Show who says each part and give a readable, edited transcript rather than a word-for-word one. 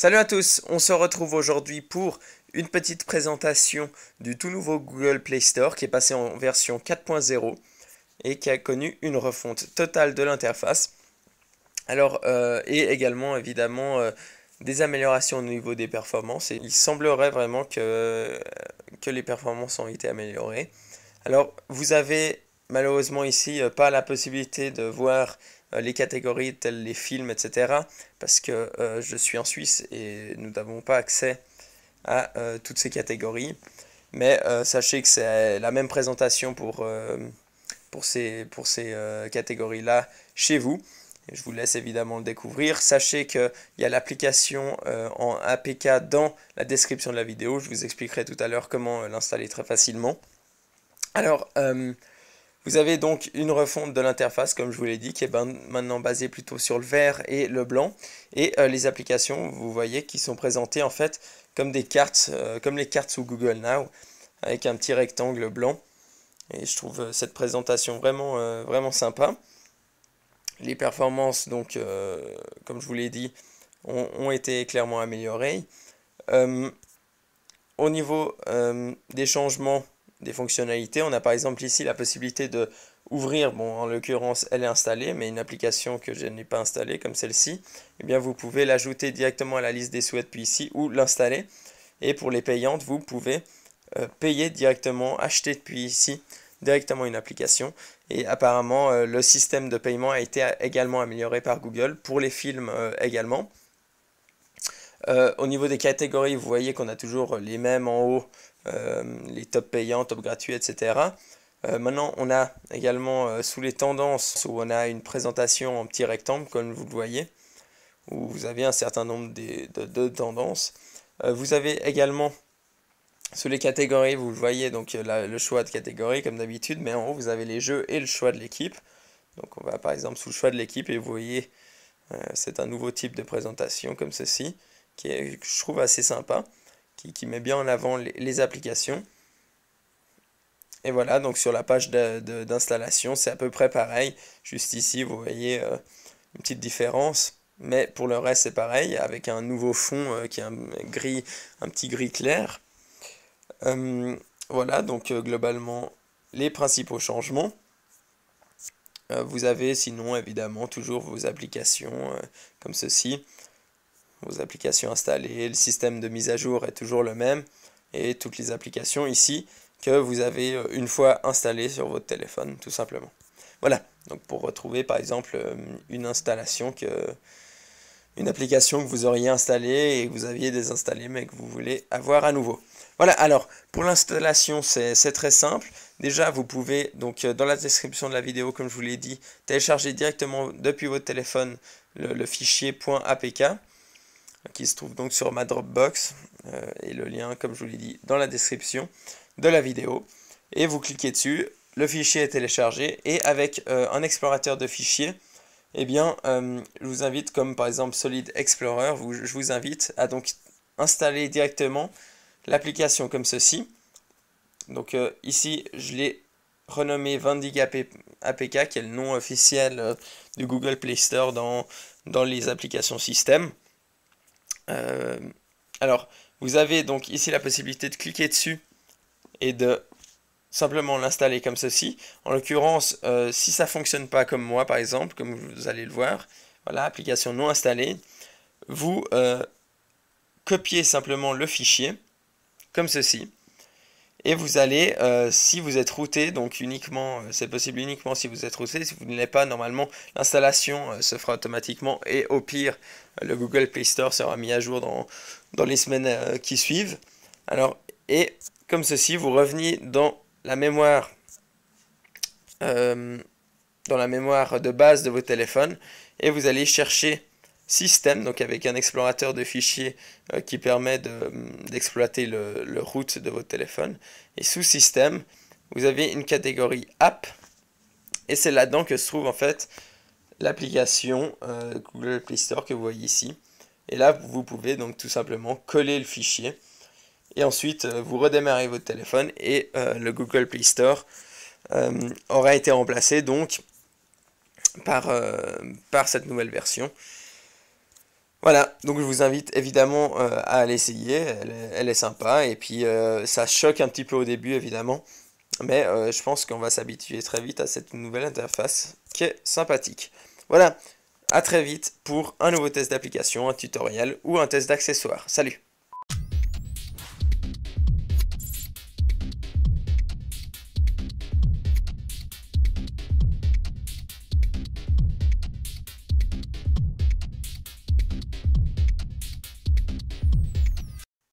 Speaker 1: Salut à tous, on se retrouve aujourd'hui pour une petite présentation du tout nouveau Google Play Store qui est passé en version 4.0 et qui a connu une refonte totale de l'interface. Et également évidemment des améliorations au niveau des performances. Et il semblerait vraiment que les performances ont été améliorées. Alors, vous avez malheureusement ici pas la possibilité de voir les catégories telles les films, etc. Parce que je suis en Suisse et nous n'avons pas accès à toutes ces catégories. Mais sachez que c'est la même présentation pour ces catégories-là chez vous. Je vous laisse évidemment le découvrir. Sachez qu'il y a l'application en APK dans la description de la vidéo. Je vous expliquerai tout à l'heure comment l'installer très facilement. Alors, vous avez donc une refonte de l'interface, comme je vous l'ai dit, qui est maintenant basée plutôt sur le vert et le blanc. Et les applications, vous voyez, qui sont présentées en fait comme des cartes, comme les cartes sous Google Now, avec un petit rectangle blanc. Et je trouve cette présentation vraiment sympa. Les performances, donc, comme je vous l'ai dit, ont été clairement améliorées. Euh, Au niveau des changements des fonctionnalités, on a par exemple ici la possibilité de ouvrir, bon en l'occurrence elle est installée, mais une application que je n'ai pas installée comme celle-ci, eh bien vous pouvez l'ajouter directement à la liste des souhaits depuis ici ou l'installer. Et pour les payantes, vous pouvez payer directement, acheter depuis ici directement une application. Et apparemment le système de paiement a été également amélioré par Google pour les films également. Au niveau des catégories, vous voyez qu'on a toujours les mêmes en haut, les top payants, top gratuits, etc. Maintenant, on a également sous les tendances où on a une présentation en petit rectangle, comme vous le voyez, où vous avez un certain nombre de tendances. Vous avez également sous les catégories, vous le voyez, donc le choix de catégorie comme d'habitude, mais en haut, vous avez les jeux et le choix de l'équipe. Donc on va par exemple sous le choix de l'équipe et vous voyez, c'est un nouveau type de présentation comme ceci, que je trouve assez sympa, qui met bien en avant les applications. Et voilà, donc sur la page d'installation, c'est à peu près pareil. Juste ici, vous voyez une petite différence. Mais pour le reste, c'est pareil, avec un nouveau fond qui est un petit gris clair. Voilà, donc globalement, les principaux changements. Vous avez sinon, évidemment, toujours vos applications comme ceci. Vos applications installées, le système de mise à jour est toujours le même. Et toutes les applications ici que vous avez une fois installées sur votre téléphone, tout simplement. Voilà, donc pour retrouver par exemple une application que vous auriez installée et que vous aviez désinstallée mais que vous voulez avoir à nouveau. Voilà, alors pour l'installation c'est très simple. Déjà vous pouvez donc dans la description de la vidéo comme je vous l'ai dit télécharger directement depuis votre téléphone le fichier .apk qui se trouve donc sur ma Dropbox et le lien comme je vous l'ai dit dans la description de la vidéo et vous cliquez dessus, le fichier est téléchargé et avec un explorateur de fichiers eh bien je vous invite comme par exemple Solid Explorer, je vous invite à donc installer directement l'application comme ceci. Donc ici je l'ai renommé Vendig APK qui est le nom officiel du Google Play Store dans les applications système. Alors, vous avez donc ici la possibilité de cliquer dessus et de simplement l'installer comme ceci. En l'occurrence, si ça ne fonctionne pas comme moi, par exemple, comme vous allez le voir, voilà, application non installée, vous copiez simplement le fichier, comme ceci, et vous allez, si vous êtes routé, donc uniquement, c'est possible uniquement si vous êtes routé, si vous ne l'êtes pas, normalement, l'installation se fera automatiquement, et au pire, le Google Play Store sera mis à jour dans les semaines qui suivent. Alors, et comme ceci, vous revenez dans la mémoire de base de votre téléphone, et vous allez chercher Système, donc avec un explorateur de fichiers qui permet d'exploiter le root de votre téléphone. Et sous Système, vous avez une catégorie App, et c'est là-dedans que se trouve en fait l'application Google Play Store que vous voyez ici. Et là, vous pouvez donc tout simplement coller le fichier, et ensuite vous redémarrez votre téléphone, et le Google Play Store aura été remplacé donc par cette nouvelle version. Voilà, donc je vous invite évidemment à l'essayer, elle est sympa, et puis ça choque un petit peu au début évidemment, mais je pense qu'on va s'habituer très vite à cette nouvelle interface qui est sympathique. Voilà, à très vite pour un nouveau test d'application, un tutoriel ou un test d'accessoires. Salut!